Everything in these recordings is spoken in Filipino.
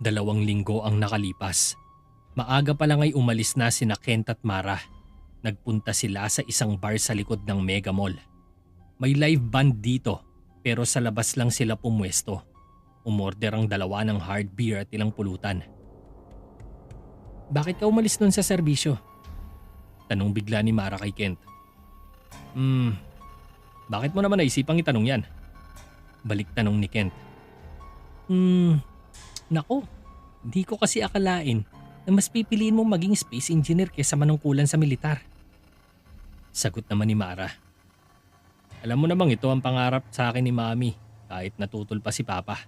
2 linggo ang nakalipas. Maaga pa lang ay umalis na sina Kent at Mara. Nagpunta sila sa isang bar sa likod ng Mega Mall. May live band dito pero sa labas lang sila pumwesto. Umorder ang 2 ng hard beer at ilang pulutan. "Bakit ka umalis nun sa serbisyo?" Tanong bigla ni Mara kay Kent. Bakit mo naman naisipang itanong yan?" Balik tanong ni Kent. Nako, di ko kasi akalain na mas pipiliin mong maging space engineer kaysa manungkulan sa militar. Sagot naman ni Mara. "Alam mo namang ito ang pangarap sa akin ni Mami kahit natutol pa si Papa.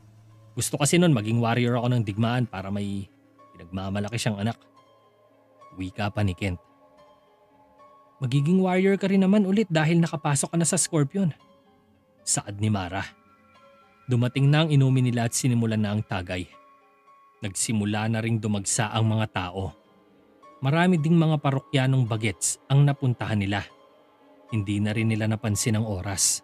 Gusto kasi nun maging warrior ako ng digmaan para may pinagmamalaki siyang anak." Wika pa ni Kent. "Magiging warrior ka rin naman ulit dahil nakapasok ka na sa Scorpion." Saad ni Mara. Dumating na ang inumin nila at sinimulan na ang tagay. Nagsimula na ring dumagsa ang mga tao. Marami ding mga parokyanong bagets ang napuntahan nila. Hindi na rin nila napansin ang oras.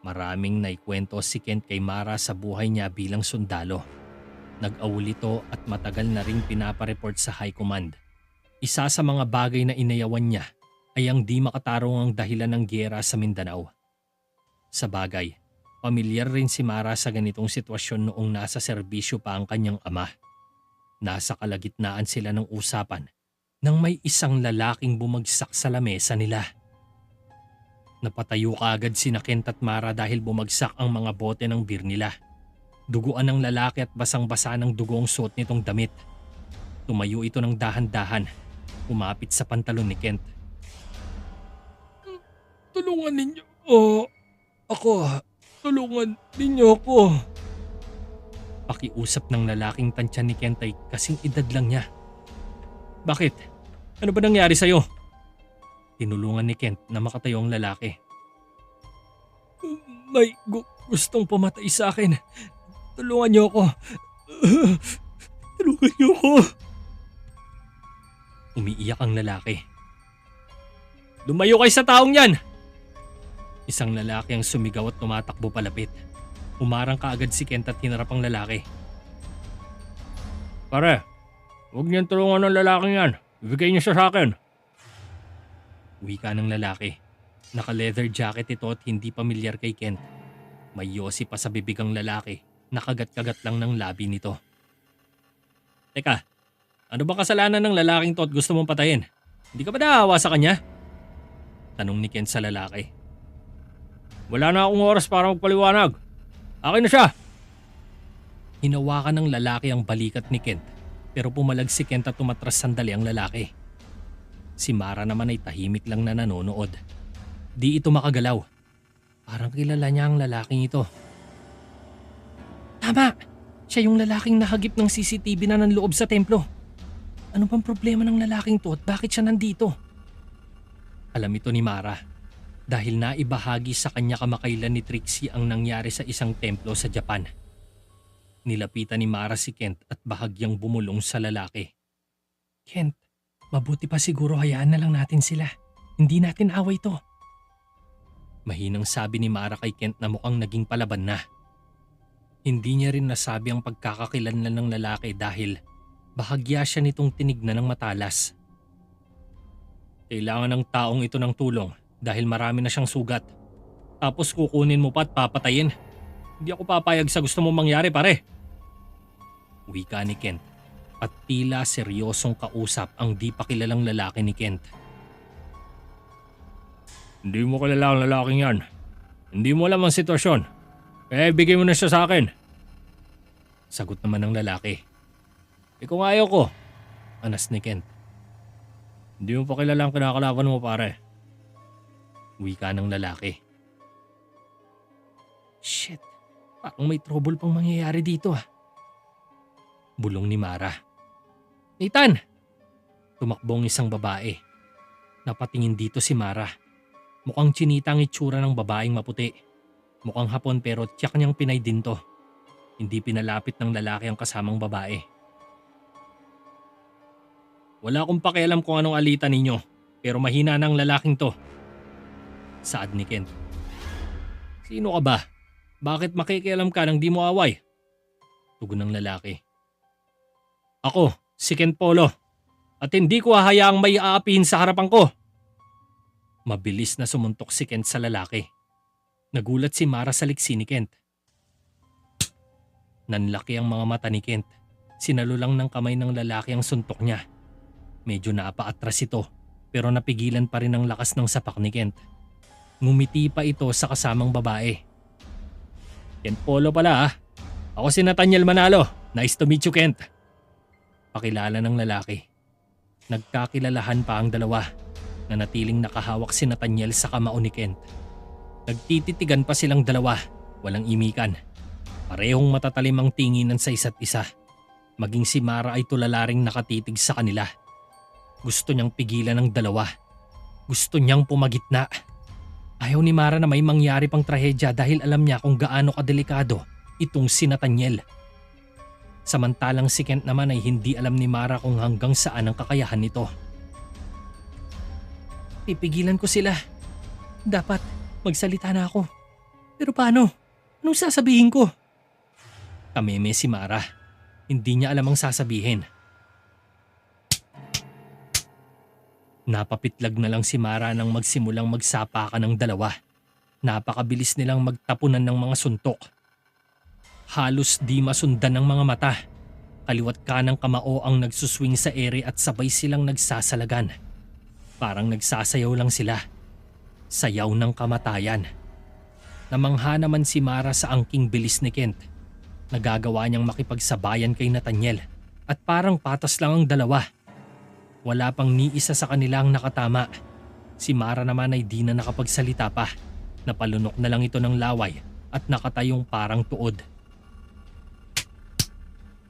Maraming naikwento si Kent kay Mara sa buhay niya bilang sundalo. Nag-awol ito at matagal na ring pinapareport sa High Command. Isa sa mga bagay na inayawan niya ay ang di makatarong ang dahilan ng giyera sa Mindanao. Sa bagay, pamilyar rin si Mara sa ganitong sitwasyon noong nasa serbisyo pa ang kanyang ama. Nasa kalagitnaan sila ng usapan nang may isang lalaking bumagsak sa lamesa nila. Napatayo kaagad sina Kent at Mara dahil bumagsak ang mga bote ng beer nila. Duguan ng lalaki at basang-basa ng dugo ang suot nitong damit. Tumayo ito ng dahan-dahan, umapit sa pantalon ni Kent. "Tulungan ninyo ako. Tulungan ninyo ako." Pakiusap ng lalaking tansya ni Kent ay kasing edad lang niya. "Bakit? Ano ba nangyari sa'yo?" Tinulungan ni Kent na makatayo ang lalaki. "May gustong pumatay sa akin. Tulungan niyo ako. Tulungan niyo ako." Umiiyak ang lalaki. "Lumayo kayo sa taong yan!" Isang lalaki ang sumigaw at tumatakbo palapit. Umarang kaagad si Kent at hinarap ang lalaki. "Pare, huwag niyan tulungan ng lalaking yan. Ibigay niyo siya sa akin." Wika ng lalaki. Naka-leather jacket ito at hindi pamilyar kay Kent. May yosi pa sa bibig ang lalaki. Nakagat-kagat lang ng labi nito. "Teka, ano ba kasalanan ng lalaking to at gusto mong patayin? Hindi ka ba naawa sa kanya?" Tanong ni Kent sa lalaki. "Wala na akong oras para magpaliwanag. Akin na siya." Hinawakan ng lalaki ang balikat ni Kent pero pumalag si Kent at tumatras sandali ang lalaki. Si Mara naman ay tahimik lang na nanonood. Di ito makagalaw. Parang kilala niya ang lalaking ito. "Tama! Siya yung lalaking nahagip ng CCTV na ng loob sa templo. Ano bang problema ng lalaking to at bakit siya nandito?" Alam ito ni Mara dahil naibahagi sa kanya kamakailan ni Trixie ang nangyari sa isang templo sa Japan. Nilapitan ni Mara si Kent at bahagyang bumulong sa lalaki. "Kent, mabuti pa siguro hayaan na lang natin sila. Hindi natin away to." Mahinang sabi ni Mara kay Kent na mukhang naging palaban na. Hindi niya rin nasabi ang pagkakakilanlan ng lalaki dahil bahagya siya nitong tinignan ng matalas. "Kailangan ng taong ito ng tulong dahil marami na siyang sugat. Tapos kukunin mo pa at papatayin. Hindi ako papayag sa gusto mong mangyari, pare." Wika ni Kent at tila seryosong kausap ang di pa kilalang lalaki ni Kent. "Hindi mo kilala ang lalaking yan. Hindi mo alam ang sitwasyon. Kaya ibigay mo na siya sa akin." Sagot naman ng lalaki. Kung ayaw ko," anas ni Kent. "Hindi mo pa kilala ang kinakalaban mo, pare." Wika ng lalaki. "Shit, parang may trouble pang mangyayari dito ah." Bulong ni Mara. "Nathan!" Tumakbo ang isang babae. Napatingin dito si Mara. Mukhang chinita ang itsura ng babaeng maputi. Mukhang Hapon pero tiyak niyang Pinay din to. Hindi pinalapit ng lalaki ang kasamang babae. "Wala akong pakialam kung anong alitan ninyo, pero mahina na ang lalaking to." Saad ni Kent. "Sino ka ba? Bakit makikialam ka nang di mo away?" Tugon ng lalaki. Ako, si Ken Polo, at hindi ko hahayaang may aapihin sa harapan ko. Mabilis na sumuntok si Kent sa lalaki. Nagulat si Mara sa liksi ni Kent. Nanlaki ang mga mata ni Kent. Sinalo lang ng kamay ng lalaki ang suntok niya. Medyo napaatras ito pero napigilan pa rin ang lakas ng sapak ni Kent. Ngumiti pa ito sa kasamang babae. Kent Polo pala ah. Ako si Nathaniel Manalo. Nice to meet you, Kent. Pakilala ng lalaki. Nagkakilalahan pa ang dalawa. Nanatiling nakahawak si Nathaniel sa kamao ni Kent. Nagtititigan pa silang dalawa. Walang imikan. Parehong matatalim ang tinginan sa isa't isa. Maging si Mara ay tulala ring nakatitig sa kanila. Gusto niyang pigilan ang dalawa. Gusto niyang pumagitna. Ayaw ni Mara na may mangyari pang trahedya dahil alam niya kung gaano kadelikado itong si Nathaniel. Samantalang si Kent naman ay hindi alam ni Mara kung hanggang saan ang kakayahan nito. Pipigilan ko sila. Dapat magsalita na ako. Pero paano? Anong sasabihin ko? Kameme si Mara. Hindi niya alam ang sasabihin. Napapitlag na lang si Mara nang magsimulang magsapakan ng dalawa. Napakabilis nilang magtapunan ng mga suntok. Halos di masundan ng mga mata. Kaliwat kanang kamao ang nagsuswing sa ere at sabay silang nagsasalagan. Parang nagsasayaw lang sila. Sayaw ng kamatayan. Namangha naman si Mara sa angking bilis ni Kent. Nagagawa niyang makipagsabayan kay Nathaniel at parang patas lang ang dalawa. Wala pang ni isa sa kanila ang nakatama. Si Mara naman ay di na nakapagsalita pa. Napalunok na lang ito ng laway at nakatayong parang tuod.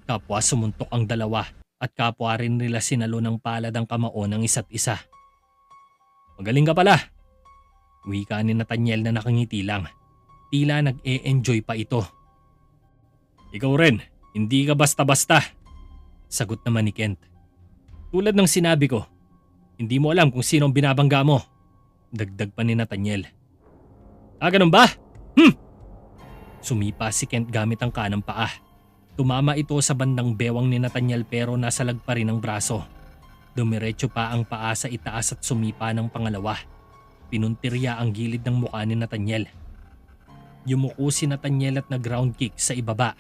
Kapwa sumuntok ang dalawa at kapwa rin nila sinalo ng palad ang kamao ng isa't isa. Magaling ka pala. Wika ni Nathaniel na nakangiti lang. Tila nag-e-enjoy pa ito. Ikaw rin, hindi ka basta-basta. Sagot naman ni Kent. Tulad ng sinabi ko, hindi mo alam kung sino ang binabangga mo. Dagdag pa ni Nathaniel. Ganun ba? Sumipa si Kent gamit ang kanang paa. Tumama ito sa bandang bewang ni Nathaniel pero nasalag pa rin ang braso. Dumiretso pa ang paa sa itaas at sumipa ng pangalawa. Pinuntirya ang gilid ng mukha ni Nathaniel. Yumuko si Nathaniel at nag-round kick sa ibaba.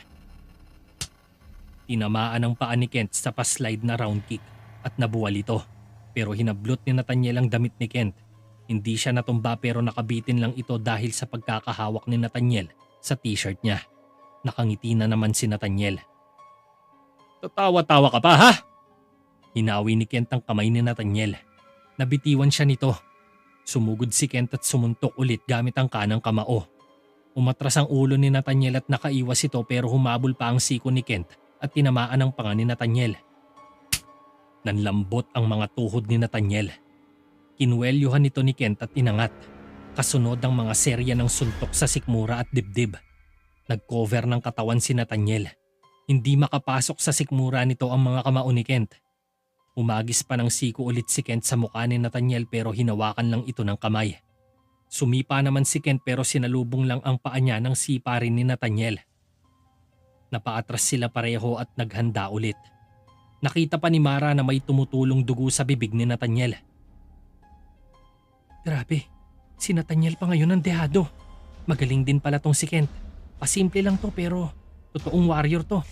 Tinamaan ang paa ni Kent sa pa-slide na round kick at nabuwal ito. Pero hinablot ni Nathaniel ang damit ni Kent. Hindi siya natumba pero nakabitin lang ito dahil sa pagkakahawak ni Nathaniel sa t-shirt niya. Nakangiti na naman si Nathaniel. Tatawa-tawa ka pa ha? Hinawi ni Kent ang kamay ni Nathaniel. Nabitiwan siya nito. Sumugod si Kent at sumuntok ulit gamit ang kanang kamao. Umatras ang ulo ni Nathaniel at nakaiwas ito pero humabol pa ang siko ni Kent at tinamaan ang panga ni Nathaniel. Nanlambot ang mga tuhod ni Nathaniel. Kinuwelyuhan nito ni Kent at inangat. Kasunod ang mga serya ng suntok sa sikmura at dibdib. Nag-cover ng katawan si Nathaniel. Hindi makapasok sa sikmura nito ang mga kamao ni Kent. Umagis pa ng siko ulit si Kent sa mukha ni Nathaniel pero hinawakan lang ito ng kamay. Sumipa naman si Kent pero sinalubong lang ang paa niya ng sipa rin ni Nathaniel. Napaatras sila pareho at naghanda ulit. Nakita pa ni Mara na may tumutulong dugo sa bibig ni Nathaniel. Grabe, si Nathaniel pa ngayon ang dehado. Magaling din pala tong si Kent. Pasimple lang to pero totoong warrior to.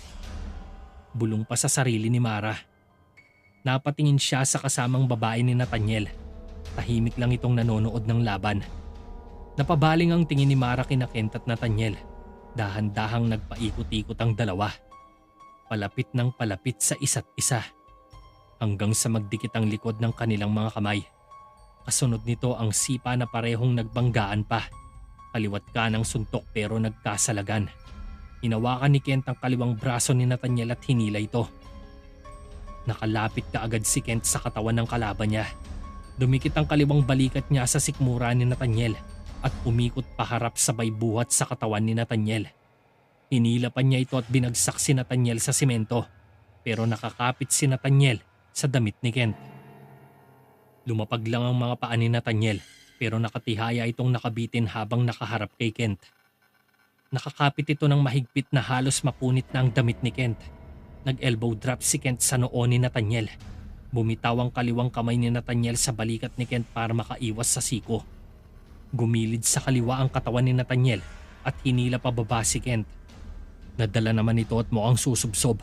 Bulong pa sa sarili ni Mara. Napatingin siya sa kasamang babae ni Nathaniel. Tahimik lang itong nanonood ng laban. Napabaling ang tingin ni Mara kina Kent at Nathaniel. Dahan-dahang nagpaikot-ikot ang dalawa. Palapit ng palapit sa isa't isa. Hanggang sa magdikit ang likod ng kanilang mga kamay. Kasunod nito ang sipa na parehong nagbanggaan pa. Kaliwat ka ng suntok pero nagkasalagan. Hinawakan ni Kent ang kaliwang braso ni Nathaniel at hinila ito. Nakalapit kaagad si Kent sa katawan ng kalaban niya. Dumikit ang kaliwang balikat niya sa sikmura ni Nathaniel at umikot paharap sabay buhat sa katawan ni Nathaniel. Hinila pa niya ito at binagsak si Nathaniel sa simento pero nakakapit si Nathaniel sa damit ni Kent. Lumapag lang ang mga paa ni Nathaniel pero nakatihaya itong nakabitin habang nakaharap kay Kent. Nakakapit ito ng mahigpit na halos mapunit na ang damit ni Kent. Nag-elbow drop si Kent sa noo ni Nathaniel. Bumitaw ang kaliwang kamay ni Nathaniel sa balikat ni Kent para makaiwas sa siko. Gumilid sa kaliwa ang katawan ni Nathaniel at hinila pababa si Kent. Nadala naman ito at mukhang susubsob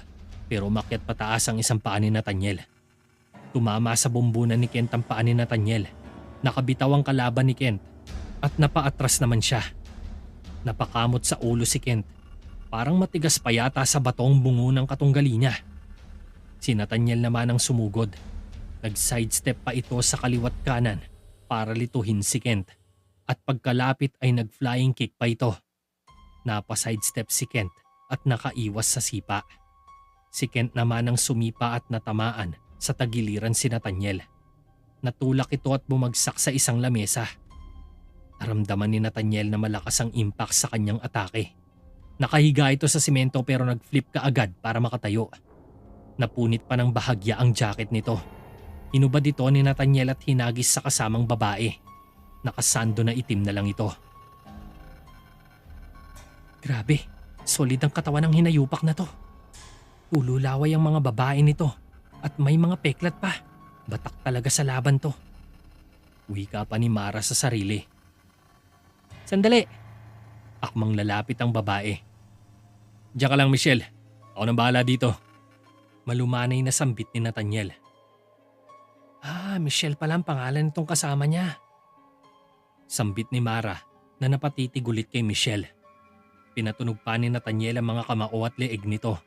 pero umakyat pataas ang isang paa ni Nathaniel. Tumama sa bumbunan ni Kent ang paa ni Nathaniel. Nakabitaw ang kalaban ni Kent at napaatras naman siya. Napakamot sa ulo si Kent. Parang matigas pa yata sa batong bungo ng katunggali niya. Si Nathaniel naman ang sumugod. Nag-sidestep pa ito sa kaliwat kanan para lituhin si Kent. At pagkalapit ay nag-flying kick pa ito. Napa-sidestep si Kent at nakaiwas sa sipa. Si Kent naman ang sumipa at natamaan sa tagiliran si Nathaniel. Natulak ito at bumagsak sa isang lamesa. Naramdaman ni Nathaniel na malakas ang impact sa kanyang atake. Nakahiga ito sa simento pero nag-flip kaagad para makatayo. Napunit pa ng bahagya ang jacket nito. Hinubad ito ni Nathaniel at hinagis sa kasamang babae. Nakasando na itim na lang ito. Grabe, solid ang katawan ng hinayupak na to. Ululaway ang mga babae nito at may mga peklat pa. Batak talaga sa laban to. Wika pa ni Mara sa sarili. Sandali! Akmang lalapit ang babae. Diyan ka lang, Michelle. Ako nang bahala dito. Malumanay na sambit ni Nathaniel. Michelle pala ang pangalan nitong kasama niya. Sambit ni Mara na napatitig ulit kay Michelle. Pinatunog pa ni Nathaniel ang mga kamao at leeg nito.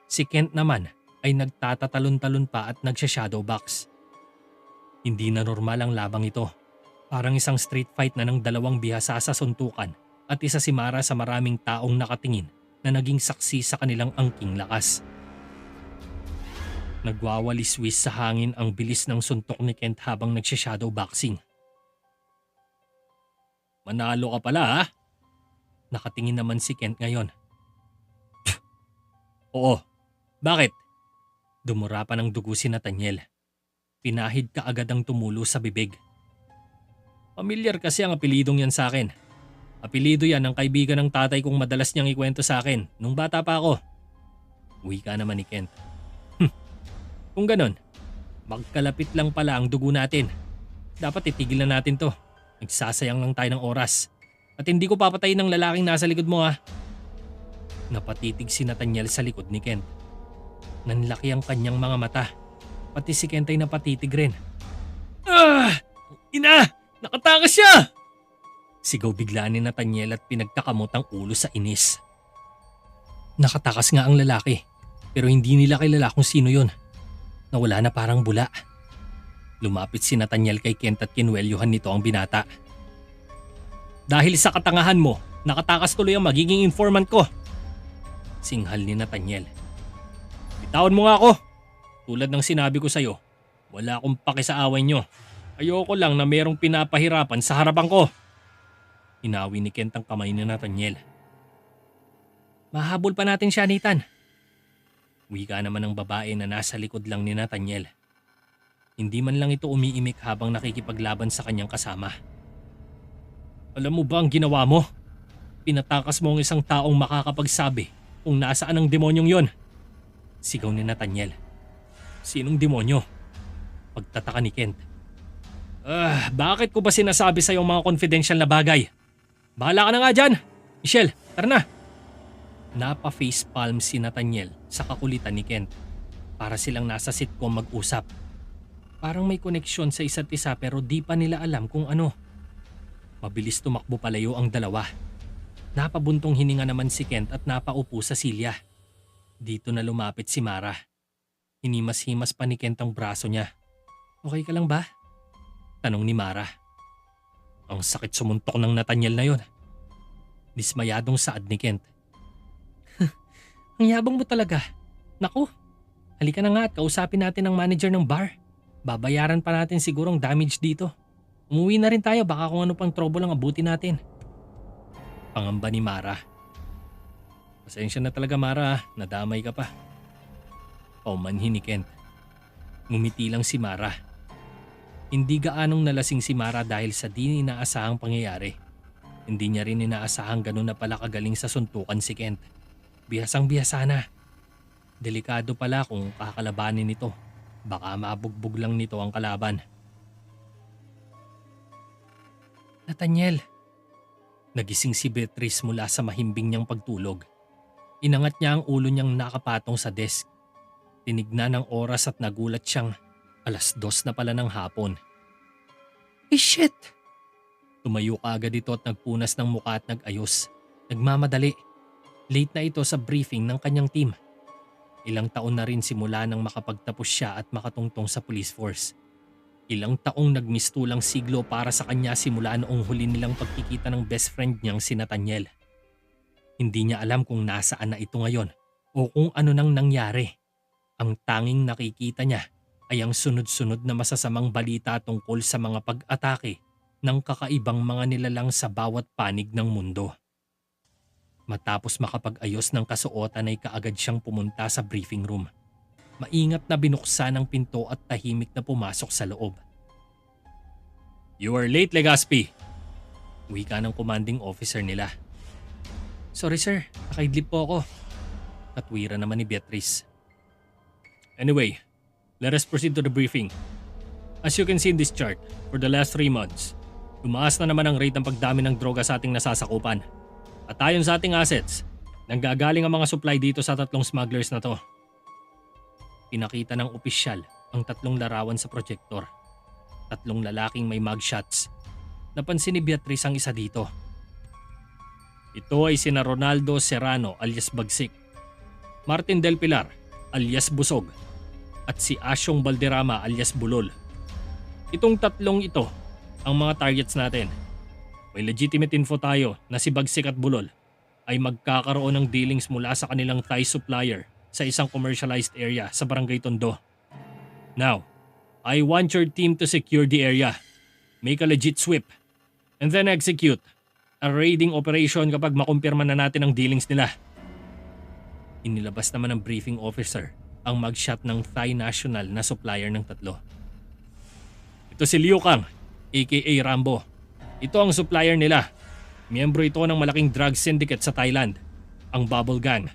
Si Kent naman ay nagtatatalon-talon pa at nagsha-shadow box. Hindi na normal ang labang ito. Parang isang street fight na ng dalawang bihasa sa suntukan at isa si Mara sa maraming taong nakatingin na naging saksi sa kanilang angking lakas. Nagwawalis-wis sa hangin ang bilis ng suntok ni Kent habang nagsha-shadow boxing. Manalo ka pala ha? Nakatingin naman si Kent ngayon. Oo, bakit? Dumura pa ng dugo si Nathaniel. Pinahid ka agad ang tumulo sa bibig. Pamilyar kasi ang apelidong yan sa akin. Apelido yan ng kaibigan ng tatay kong madalas niyang ikwento sa akin nung bata pa ako. Wika naman ni Kent. Kung ganon, magkalapit lang pala ang dugo natin. Dapat itigil na natin to. Nagsasayang lang tayo ng oras. At hindi ko papatayin ng lalaking nasa likod mo ha. Napatitig si Nathaniel sa likod ni Kent. Nanlaki ang kanyang mga mata. Pati si Kent ay napatitig rin. Ina! Nakatakas siya! Sigaw bigla ni Nathaniel at pinagkakamot ang ulo sa inis. Nakatakas nga ang lalaki pero hindi nila kilala kung sino yun. Nawala na parang bula. Lumapit si Nathaniel kay Kent at kinwelyuhan nito ang binata. Dahil sa katangahan mo, nakatakas tuloy ang magiging informant ko. Singhal ni Nathaniel. Bitawan mo nga ako. Tulad ng sinabi ko sa'yo, wala akong paki sa away nyo. Ayoko lang na merong pinapahirapan sa harapan ko. Inawi ni Kent ang kamay ni Nathaniel. Mahabol pa natin siya, Nathan. Wika naman ng babae na nasa likod lang ni Nathaniel. Hindi man lang ito umiimik habang nakikipaglaban sa kanyang kasama. Alam mo ba ang ginawa mo? Pinatakas mo ang isang taong makakapagsabi kung nasaan ang demonyong yon. Sigaw ni Nathaniel. Sinong demonyo? Pagtataka ni Kent. Bakit ko ba sinasabi sa iyong mga confidential na bagay? Bahala ka na nga dyan. Michelle, tara na. Napa-facepalm si Nathaniel sa kakulitan ni Kent. Para silang nasa sitcom mag-usap. Parang may koneksyon sa isa't isa pero di pa nila alam kung ano. Mabilis tumakbo palayo ang dalawa. Napabuntong hininga naman si Kent at napaupo sa silya. Dito na lumapit si Mara. Hinimas-himas pa ni Kent ang braso niya. Okay ka lang ba? Tanong ni Mara. Ang sakit sumuntok ng Nathaniel na yon. Dismayadong saad ni Kent. Ang yabang mo talaga. Naku, halika na nga at kausapin natin ang manager ng bar. Babayaran pa natin sigurong damage dito. Umuwi na rin tayo baka kung ano pang trouble ang abuti natin. Pangamba ni Mara. Pasensya na talaga Mara, nadamay ka pa. Paumanhin ni Kent. Ngumiti lang si Mara. Hindi gaanong nalasing si Mara dahil sa di inaasahang pangyayari. Hindi niya rin inaasahang ganun na pala kagaling sa suntukan si Kent. Bihasang bihasa na. Delikado pala kung kakalabanin nito. Baka mabugbog lang nito ang kalaban. Nathaniel. Nagising si Beatrice mula sa mahimbing niyang pagtulog. Inangat niya ang ulo niyang nakapatong sa desk. Tinignan ang oras at nagulat siyang 2:00 na pala ng hapon. Shit! Tumayo kaagad ito at nagpunas ng muka at nag-ayos. Nagmamadali. Late na ito sa briefing ng kanyang team. Ilang taon na rin simula nang makapagtapos siya at makatungtong sa police force. Ilang taong nagmistulang siglo para sa kanya simula noong huli nilang pagkikita ng best friend niyang si Nathaniel. Hindi niya alam kung nasaan na ito ngayon o kung ano nang nangyari. Ang tanging nakikita niya ay ang sunod-sunod na masasamang balita tungkol sa mga pag-atake ng kakaibang mga nilalang sa bawat panig ng mundo. Matapos makapag-ayos ng kasuotan ay kaagad siyang pumunta sa briefing room. Maingat na binuksan ang pinto at tahimik na pumasok sa loob. You are late, Legaspi. Wika ng commanding officer nila. Sorry sir, nakaidlip po ako. Katwira naman ni Beatrice. Anyway, let us proceed to the briefing. As you can see in this chart, for the last 3 months, tumaas na naman ang rate ng pagdami ng droga sa ating nasasakupan. At ayon sa ating assets, nanggagaling ang mga supply dito sa 3 smugglers na to. Pinakita ng opisyal ang 3 larawan sa projector. 3 lalaking may mugshots. Napansin ni Beatrice ang isa dito. Ito ay sina Ronaldo Serrano alias Bagsik, Martin Del Pilar alias Busog, at si Asyong Balderrama alias Bulol. Itong 3 ito ang mga targets natin. May legitimate info tayo na si Bagsik at Bulol ay magkakaroon ng dealings mula sa kanilang Thai supplier sa isang commercialized area sa Barangay Tondo. Now, I want your team to secure the area, make a legit sweep, and then execute a raiding operation kapag makumpirma na natin ang dealings nila. Inilabas naman ng briefing officer ang mugshot ng Thai national na supplier ng 3. Ito si Liu Kang, aka Rambo. Ito ang supplier nila. Miyembro ito ng malaking drug syndicate sa Thailand, ang Bubble Gang.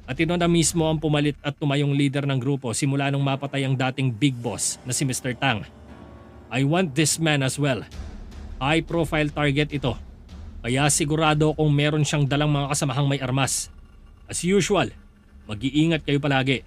At ito na mismo ang pumalit at tumayong leader ng grupo simula nung mapatay ang dating big boss na si Mr. Tang. I want this man as well. High profile target ito. Kaya sigurado kung meron siyang dalang mga kasamahang may armas. As usual, mag-iingat kayo palagi.